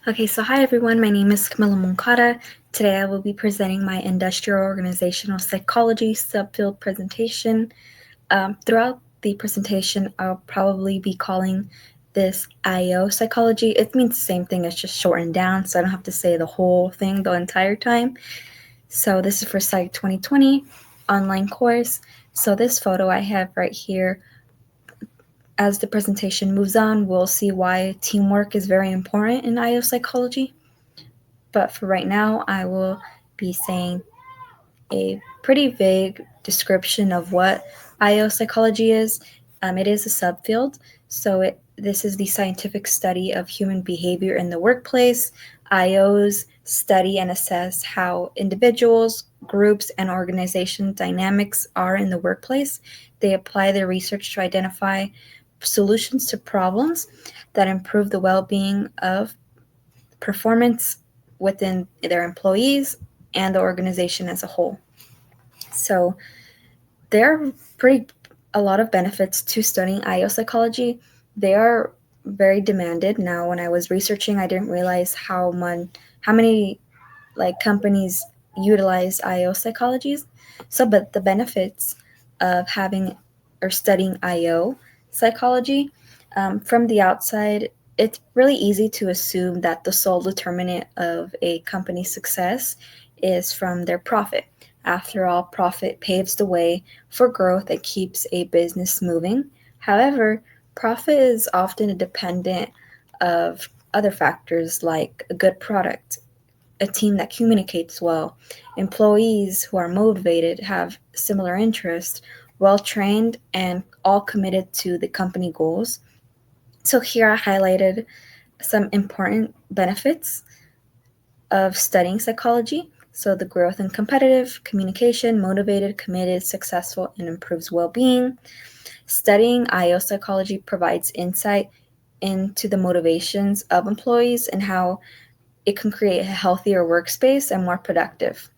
Okay, so hi everyone, my name is Camila Moncada. Today I will be presenting my Industrial Organizational Psychology subfield presentation. Throughout the presentation, I'll probably be calling this IO psychology. It means the same thing, it's just shortened down, so I don't have to say the whole thing the entire time. So this is for Psych 2020 online course. So this photo I have right here, as the presentation moves on, we'll see why teamwork is very important in IO psychology. But for right now, I will be saying a pretty vague description of what IO psychology is. It is a subfield, so this is the scientific study of human behavior in the workplace. IOs study and assess how individuals, groups, and organization dynamics are in the workplace. They apply their research to identify solutions to problems that improve the well being of performance within their employees and the organization as a whole. So there are pretty a lot of benefits to studying IO psychology. They are very demanded. Now, when I was researching, I didn't realize how many like companies utilize IO psychologies. So, but the benefits of having or studying IO psychology from the outside, it's really easy to assume that the sole determinant of a company's success is from their profit. After all, profit paves the way for growth and keeps a business moving. However, profit is often dependent of other factors like a good product, a team that communicates well, employees who are motivated, have similar interests, well trained, and all committed to the company goals. So, here I highlighted some important benefits of studying psychology. So, the growth in competitive, communication, motivated, committed, successful, and improves well being. Studying IO psychology provides insight into the motivations of employees and how it can create a healthier workspace and more productive.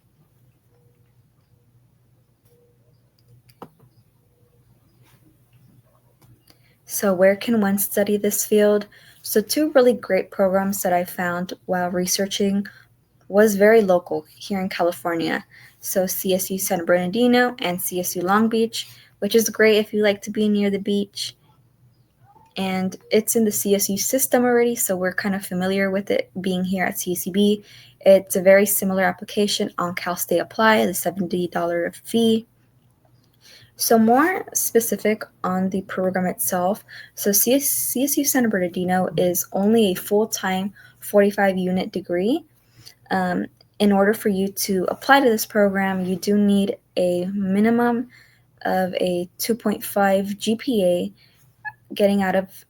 So, where can one study this field? So, two really great programs that I found while researching was very local here in California. So, CSU San Bernardino and CSU Long Beach, which is great if you like to be near the beach. And it's in the CSU system already, so we're kind of familiar with it being here at CCB. It's a very similar application on Cal State Apply, the $70 fee. So, more specific on the program itself, so CSU San Bernardino is only a full time 45 unit degree. In order for you to apply to this program, you do need a minimum of a 2.5 GPA getting out of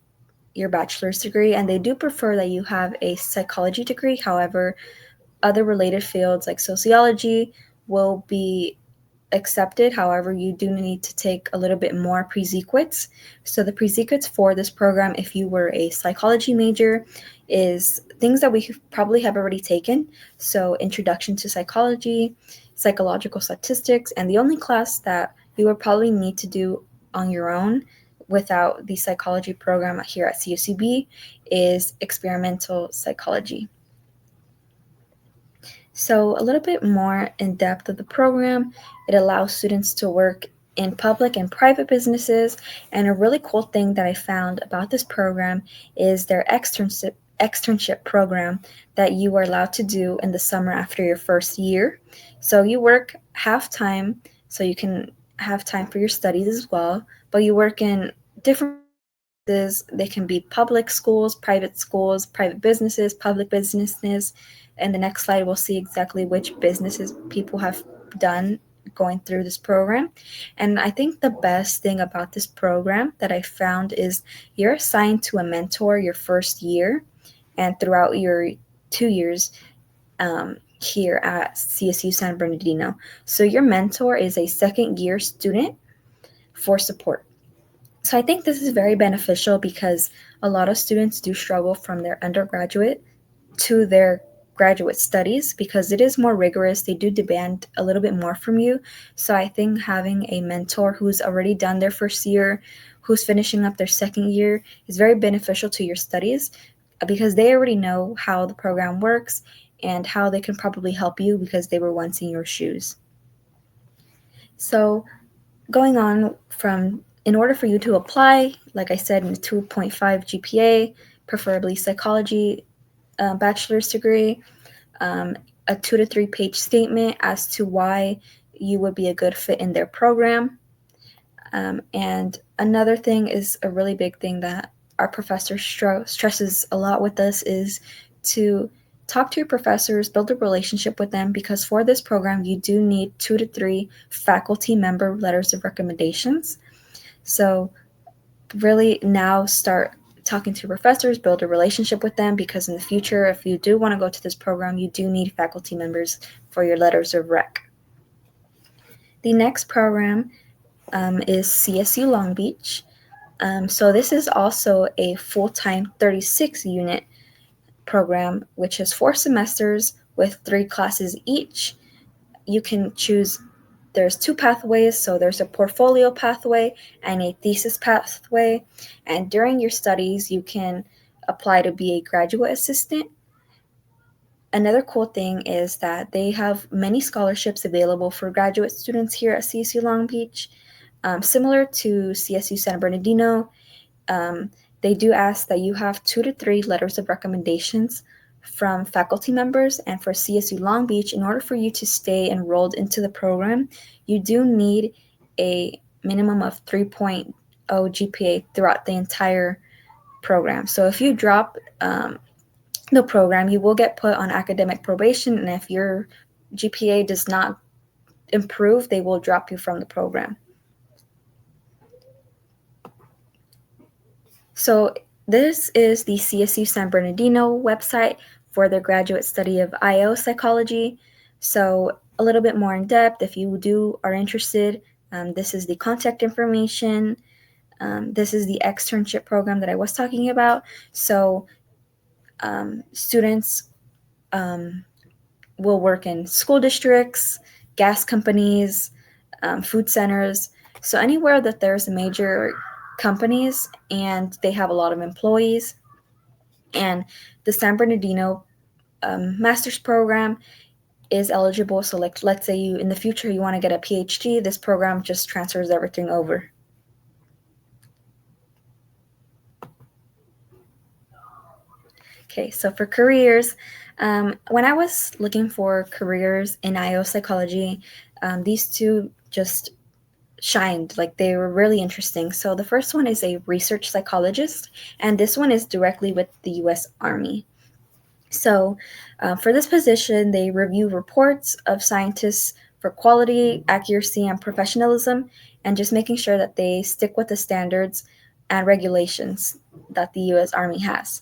your bachelor's degree, and they do prefer that you have a psychology degree. However, other related fields like sociology will be accepted. However, you do need to take a little bit more prerequisites. So the prerequisites for this program, if you were a psychology major, is things that we probably have already taken. So introduction to psychology, psychological statistics, and the only class that you would probably need to do on your own without the psychology program here at CUCB is experimental psychology. So, a little bit more in depth of the program, it allows students to work in public and private businesses. And a really cool thing that I found about this program is their externship program that you are allowed to do in the summer after your first year. So, you work half time, so you can have time for your studies as well, but you work in different businesses. They can be public schools, private businesses, public businesses. And the next slide, we'll see exactly which businesses people have done going through this program. And I think the best thing about this program that I found is you're assigned to a mentor your first year and throughout your 2 years here at CSU San Bernardino. So your mentor is a second year student for support. So I think this is very beneficial because a lot of students do struggle from their undergraduate to their graduate studies because it is more rigorous. They do demand a little bit more from you. So I think having a mentor who's already done their first year, who's finishing up their second year, is very beneficial to your studies. because they already know how the program works and how they can probably help you because they were once in your shoes. So going on from, in order for you to apply, like I said, in a 2.5 GPA, preferably psychology bachelor's degree, a 2 to 3 page statement as to why you would be a good fit in their program. And another thing is a really big thing that our professor stresses a lot with us is to talk to your professors, build a relationship with them, because for this program, you do need 2 to 3 faculty member letters of recommendations. So really now start talking to professors, build a relationship with them, because in the future, if you do want to go to this program, you do need faculty members for your letters of rec. The next program is CSU Long Beach. So this is also a full-time 36 unit program, which is 4 semesters with 3 classes each. You can choose, there's 2 pathways, so there's a portfolio pathway and a thesis pathway. And during your studies, you can apply to be a graduate assistant. Another cool thing is that they have many scholarships available for graduate students here at CSU Long Beach. Similar to CSU San Bernardino, they do ask that you have 2 to 3 letters of recommendations from faculty members. And for CSU Long Beach, in order for you to stay enrolled into the program, you do need a minimum of 3.0 GPA throughout the entire program. So if you drop the program, you will get put on academic probation, and if your GPA does not improve, they will drop you from the program. So this is the CSU San Bernardino website for their graduate study of IO psychology. So a little bit more in depth, if you are interested, this is the contact information. This is the externship program that I was talking about. So students will work in school districts, gas companies, food centers. So anywhere that there's major companies and they have a lot of employees. And the San Bernardino master's program is eligible. So like, let's say you in the future you want to get a PhD, this program just transfers everything over. Okay, so for careers, when I was looking for careers in IO psychology, these 2 just shined, like they were really interesting. So the first one is a research psychologist, and this one is directly with the U.S. Army. So for this position, they review reports of scientists for quality, accuracy, and professionalism, and just making sure that they stick with the standards and regulations that the U.S. Army has.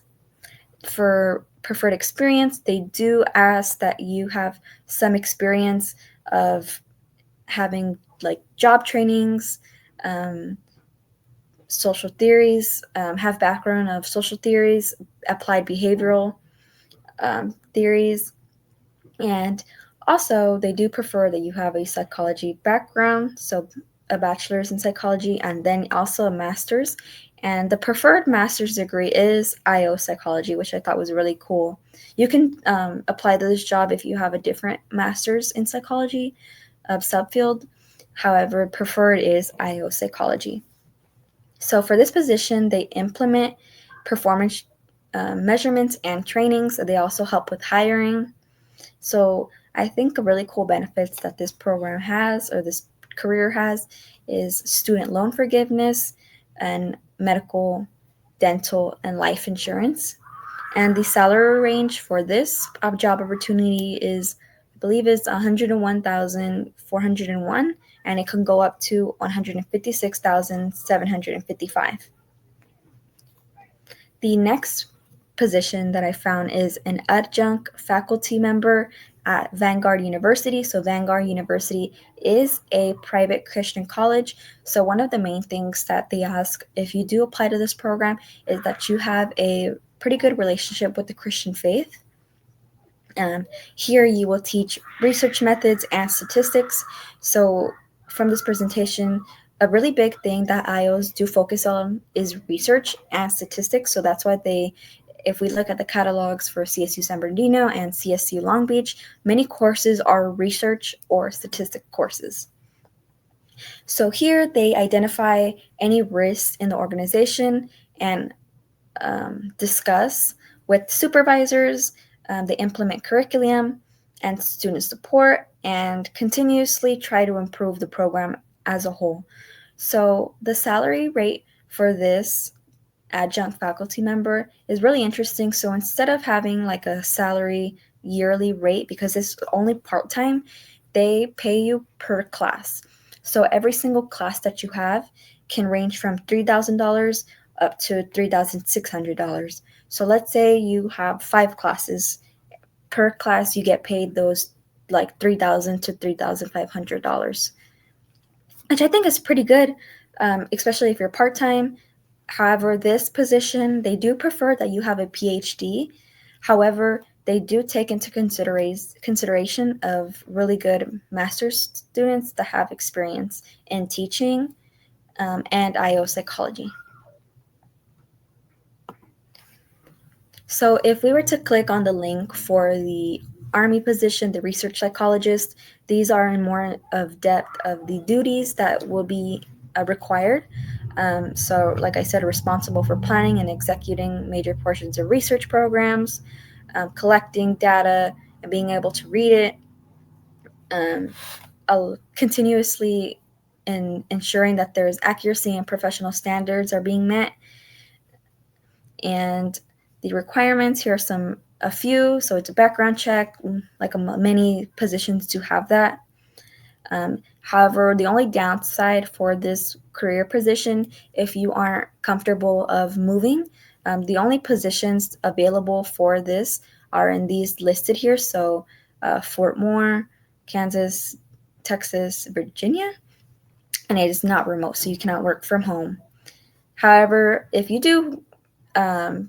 For preferred experience, they do ask that you have some experience of having like job trainings, social theories, have background of social theories, applied behavioral theories, and also they do prefer that you have a psychology background, so a bachelor's in psychology and then also a master's. And the preferred master's degree is IO psychology, which I thought was really cool. You can apply to this job if you have a different master's in psychology of subfield. However, preferred is IO psychology. So for this position, they implement performance measurements and trainings. They also help with hiring. So I think a really cool benefits that this program has, or this career has, is student loan forgiveness and medical, dental, and life insurance. And the salary range for this job opportunity is, I believe, is $101,401, and it can go up to $156,755. The next position that I found is an adjunct faculty member at Vanguard University. So Vanguard University is a private Christian college. So one of the main things that they ask if you do apply to this program is that you have a pretty good relationship with the Christian faith. Here you will teach research methods and statistics. So from this presentation, a really big thing that IOs do focus on is research and statistics. So that's why they if we look at the catalogs for CSU San Bernardino and CSU Long Beach, many courses are research or statistic courses. So here they identify any risks in the organization and discuss with supervisors. They implement curriculum and student support and continuously try to improve the program as a whole. So the salary rate for this adjunct faculty member is really interesting. So instead of having like a salary yearly rate, because it's only part-time, they pay you per class. So every single class that you have can range from $3,000 up to $3,600. So let's say you have 5 classes. Per class, you get paid those like $3,000 to $3,500, which I think is pretty good, especially if you're part-time. However, this position, they do prefer that you have a PhD. However, they do take into consideration of really good master's students that have experience in teaching and IO psychology. So if we were to click on the link for the Army position, the research psychologist, these are in more of depth of the duties that will be required. So like I said, responsible for planning and executing major portions of research programs, collecting data and being able to read it, continuously in ensuring that there's accuracy and professional standards are being met. And the requirements, here are a few. So it's a background check, like many positions do have that. However, the only downside for this career position, if you aren't comfortable of moving, the only positions available for this are in these listed here. So Fort Moore, Kansas, Texas, Virginia, and it is not remote, so you cannot work from home. However, if you do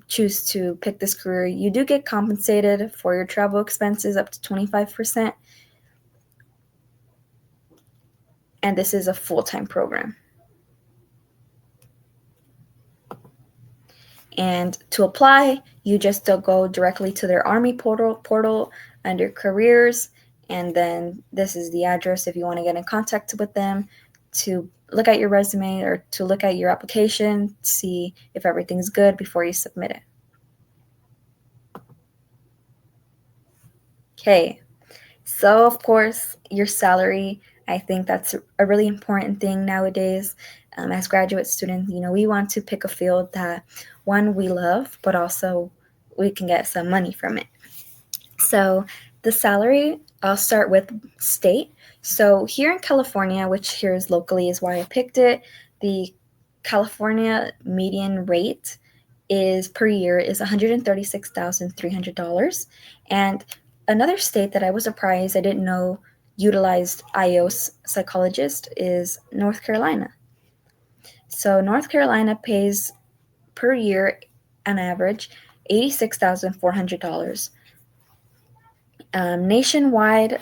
choose to pick this career, you do get compensated for your travel expenses up to 25%. And this is a full-time program. And to apply, you just go directly to their Army portal under careers. And then this is the address if you want to get in contact with them to look at your resume or to look at your application, see if everything's good before you submit it. Okay, so of course, your salary, I think that's a really important thing nowadays. As graduate students, we want to pick a field that, one, we love, but also we can get some money from it. So the salary, I'll start with state. So here in California, which here is locally is why I picked it, the California median rate is per year is $136,300. And another state that I was surprised I didn't know utilized IO psychologist is North Carolina. So North Carolina pays per year on average $86,400. Nationwide,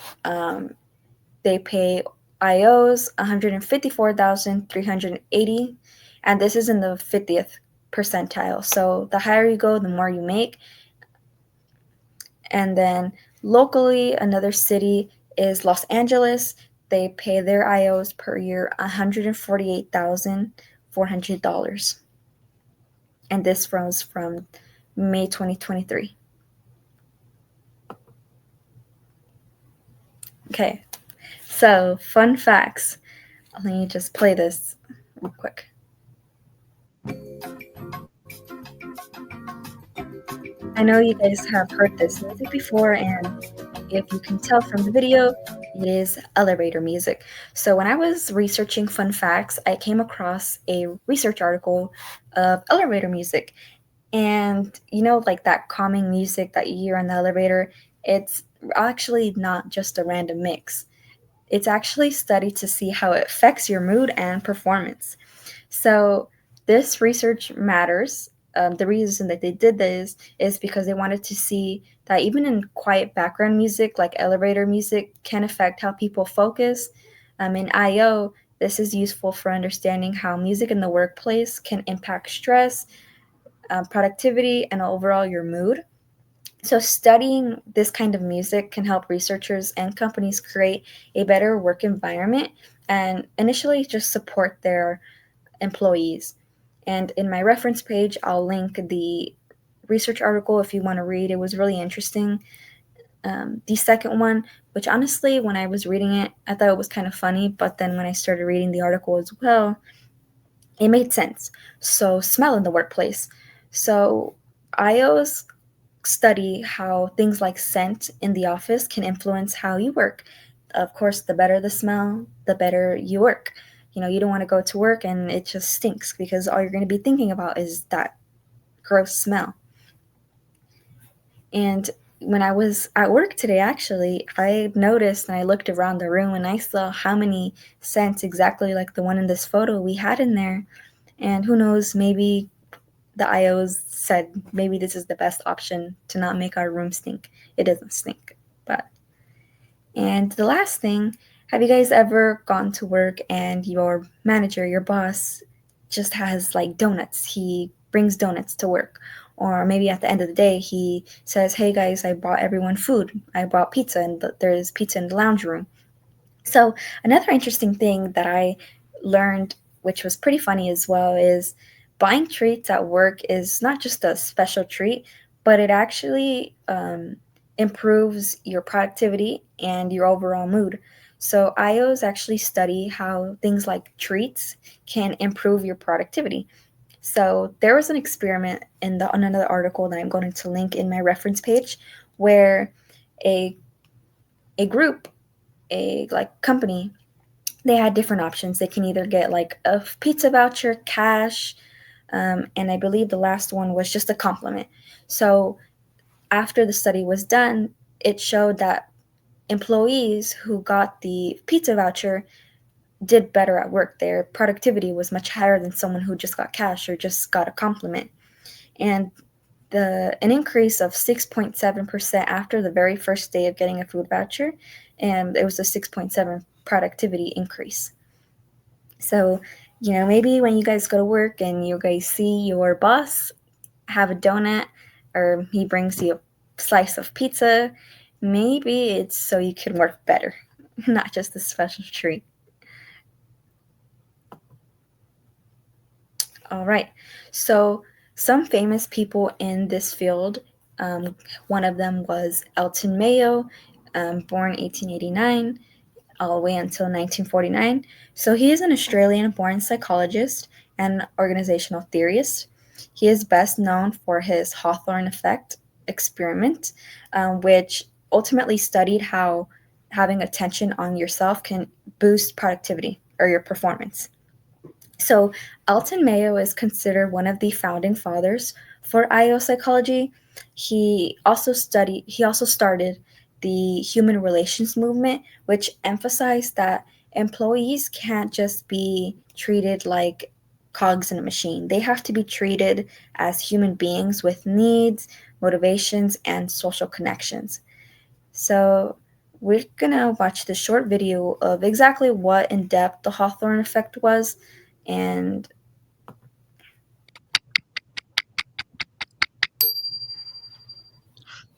they pay IOs $154,380, and this is in the 50th percentile. So the higher you go, the more you make. And then locally, another city is Los Angeles. They pay their IOs per year $148,400. And this runs from May 2023. Okay, so fun facts. Let me just play this real quick. I know you guys have heard this music before, and if you can tell from the video, it is elevator music. So when I was researching fun facts, I came across a research article of elevator music. And like that calming music that you hear on the elevator, it's actually not just a random mix. It's actually studied to see how it affects your mood and performance. So this research matters. The reason that they did this is because they wanted to see that even in quiet background music, like elevator music, can affect how people focus. In IO, this is useful for understanding how music in the workplace can impact stress, productivity, and overall your mood. So studying this kind of music can help researchers and companies create a better work environment and initially just support their employees. And in my reference page, I'll link the research article if you want to read. It was really interesting. The second one, which honestly, when I was reading it, I thought it was kind of funny, but then when I started reading the article as well, it made sense. So, smell in the workplace. So, IOs study how things like scent in the office can influence how you work. Of course, the better the smell, the better you work. You don't want to go to work and it just stinks because all you're going to be thinking about is that gross smell. And when I was at work today, actually, I noticed and I looked around the room and I saw how many scents exactly like the one in this photo we had in there. And who knows, maybe the IOs said maybe this is the best option to not make our room stink. It doesn't stink, but. And the last thing, have you guys ever gone to work and your manager, your boss, just has like donuts? He brings donuts to work. Or maybe at the end of the day, he says, hey guys, I bought everyone food. I bought pizza and there's pizza in the lounge room. So another interesting thing that I learned, which was pretty funny as well, is buying treats at work is not just a special treat, but it actually improves your productivity and your overall mood. So IOs actually study how things like treats can improve your productivity. So there was an experiment on another article that I'm going to link in my reference page where a group, a like company, they had different options. They can either get like a pizza voucher, cash, and I believe the last one was just a compliment. So after the study was done, it showed that employees who got the pizza voucher did better at work. Their productivity was much higher than someone who just got cash or just got a compliment. And an increase of 6.7% after the very first day of getting a food voucher, and it was a 6.7 productivity increase. So, maybe when you guys go to work and you guys see your boss have a donut or he brings you a slice of pizza, maybe it's so you can work better, not just a special treat. All right. So some famous people in this field, one of them was Elton Mayo, born 1889, all the way until 1949. So he is an Australian-born psychologist and organizational theorist. He is best known for his Hawthorne effect experiment, which ultimately studied how having attention on yourself can boost productivity or your performance. So Alton Mayo is considered one of the founding fathers for IO psychology. He also started the human relations movement, which emphasized that employees can't just be treated like cogs in a machine. They have to be treated as human beings with needs, motivations, and social connections. So we're gonna watch this short video of exactly what in depth the Hawthorne effect was. And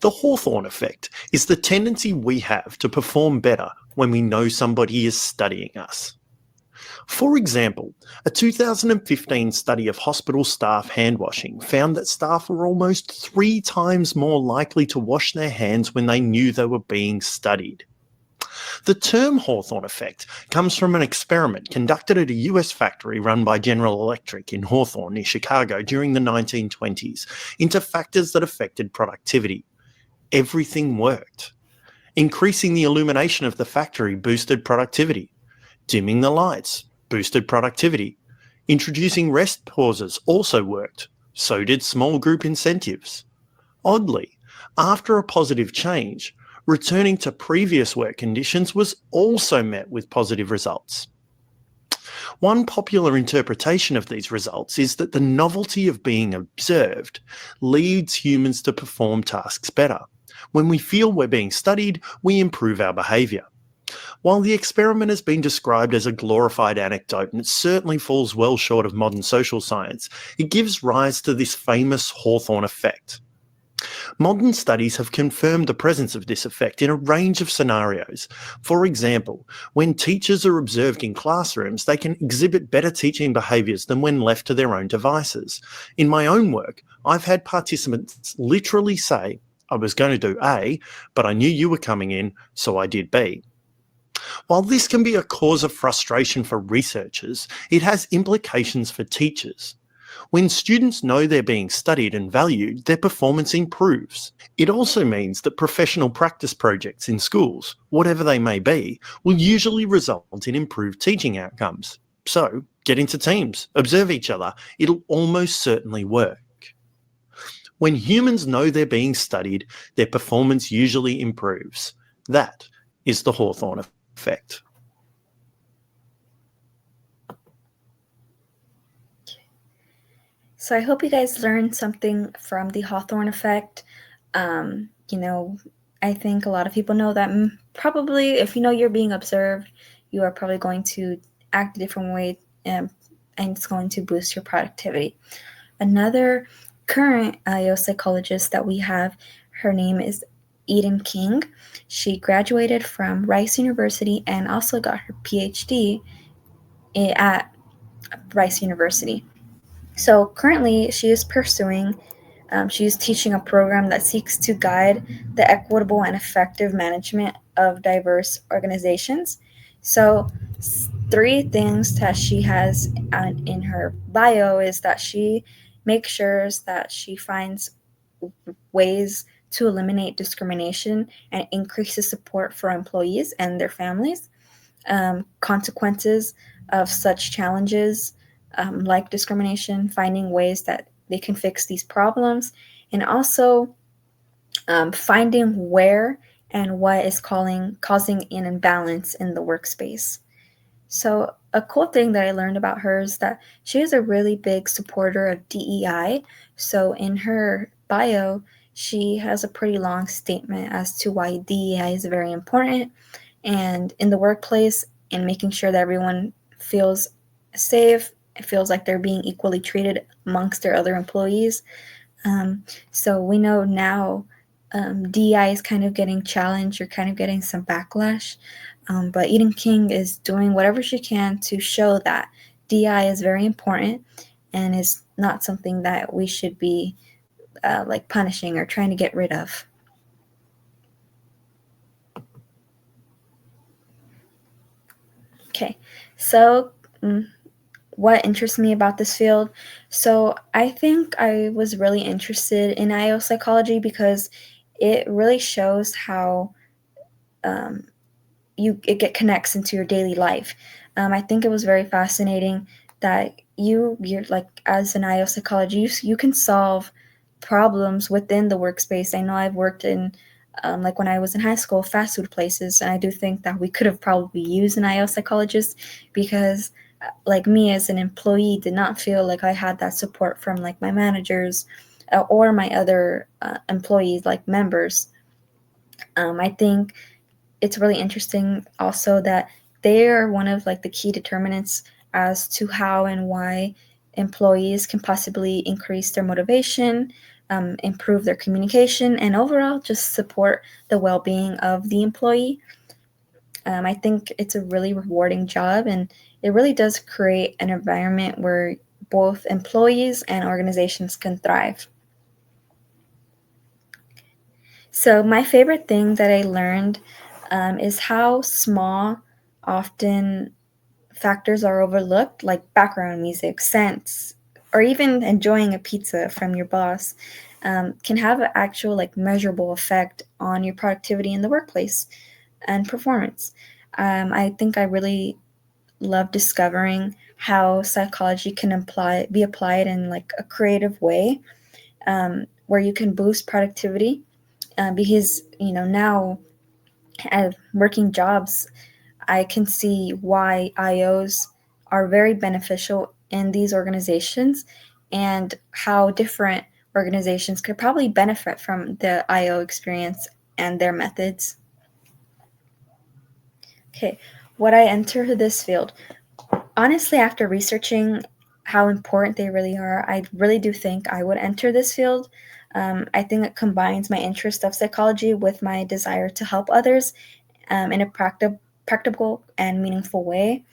the Hawthorne effect is the tendency we have to perform better when we know somebody is studying us. For example, a 2015 study of hospital staff hand washing found that staff were almost 3 times more likely to wash their hands when they knew they were being studied. The term Hawthorne effect comes from an experiment conducted at a US factory run by General Electric in Hawthorne near Chicago during the 1920s into factors that affected productivity. Everything worked. Increasing the illumination of the factory boosted productivity. Dimming the lights boosted productivity. Introducing rest pauses also worked. So did small group incentives. Oddly, after a positive change, returning to previous work conditions was also met with positive results. One popular interpretation of these results is that the novelty of being observed leads humans to perform tasks better. When we feel we're being studied, we improve our behaviour. While the experiment has been described as a glorified anecdote, and it certainly falls well short of modern social science, it gives rise to this famous Hawthorne effect. Modern studies have confirmed the presence of this effect in a range of scenarios. For example, when teachers are observed in classrooms, they can exhibit better teaching behaviours than when left to their own devices. In my own work, I've had participants literally say, "I was going to do A, but I knew you were coming in, so I did B." While this can be a cause of frustration for researchers, it has implications for teachers. When students know they're being studied and valued, their performance improves. It also means that professional practice projects in schools, whatever they may be, will usually result in improved teaching outcomes. So, get into teams, observe each other, it'll almost certainly work. When humans know they're being studied, their performance usually improves. That is the Hawthorne effect. So I hope you guys learned something from the Hawthorne effect. I think a lot of people know that probably if you know you're being observed, you are probably going to act a different way, and it's going to boost your productivity. Another current IO psychologist that we have, her name is Eden King. She graduated from Rice University and also got her PhD at Rice University. So currently, she is teaching a program that seeks to guide the equitable and effective management of diverse organizations. So, three things that she has in her bio is that she makes sure that she finds ways to eliminate discrimination and increases support for employees and their families. Consequences of such challenges, like discrimination, finding ways that they can fix these problems, and also finding where and what is causing an imbalance in the workspace. So a cool thing that I learned about her is that she is a really big supporter of DEI. So in her bio, she has a pretty long statement as to why DEI is very important, and in the workplace, and making sure that everyone feels safe, feels like they're being equally treated amongst their other employees. So we know now DEI is kind of getting challenged, you're kind of getting some backlash. But Eden King is doing whatever she can to show that DEI is very important and is not something that we should be like punishing or trying to get rid of. Okay, so what interests me about this field? So I think I was really interested in IO psychology because it really shows how it connects into your daily life. I think it was very fascinating that you're like, as an IO psychologist, you can solve problems within the workspace. I know I've worked in like when I was in high school, fast food places, and I do think that we could have probably used an IO psychologist because like me as an employee did not feel like I had that support from like my managers or my other employees, like members. I think it's really interesting also that they are one of like the key determinants as to how and why employees can possibly increase their motivation, improve their communication, and overall just support the well-being of the employee. I think it's a really rewarding job, and it really does create an environment where both employees and organizations can thrive. So my favorite thing that I learned is how small often factors are overlooked, like background music, scents, or even enjoying a pizza from your boss, can have an actual like measurable effect on your productivity in the workplace and performance. I think I really love discovering how psychology can be applied in like a creative way, where you can boost productivity, because now working jobs, I can see why IOs are very beneficial in these organizations and how different organizations could probably benefit from the IO experience and their methods. Okay, would I enter this field? Honestly, after researching how important they really are, I really do think I would enter this field. I think it combines my interest of psychology with my desire to help others in a practical and meaningful way.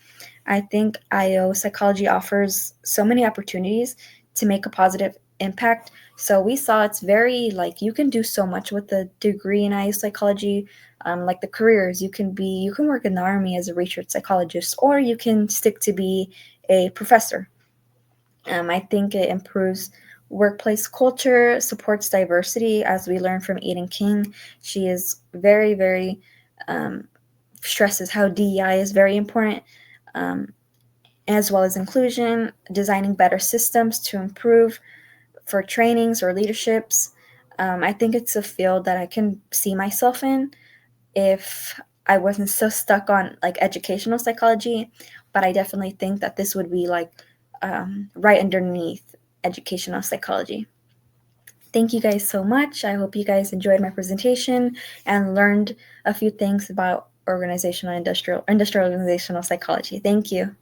I think IO psychology offers so many opportunities to make a positive impact. So we saw it's very like you can do so much with the degree in IO psychology. Like the careers, you can work in the army as a research psychologist, or you can stick to be a professor. I think it improves workplace culture, supports diversity, as we learned from Eden King. She is very um, stresses how DEI is very important. Um, as well as inclusion, designing better systems to improve for trainings or leaderships. I think it's a field that I can see myself in if I wasn't so stuck on like educational psychology, but I definitely think that this would be like right underneath educational psychology. Thank you guys so much. I hope you guys enjoyed my presentation and learned a few things about organizational industrial organizational psychology. Thank you.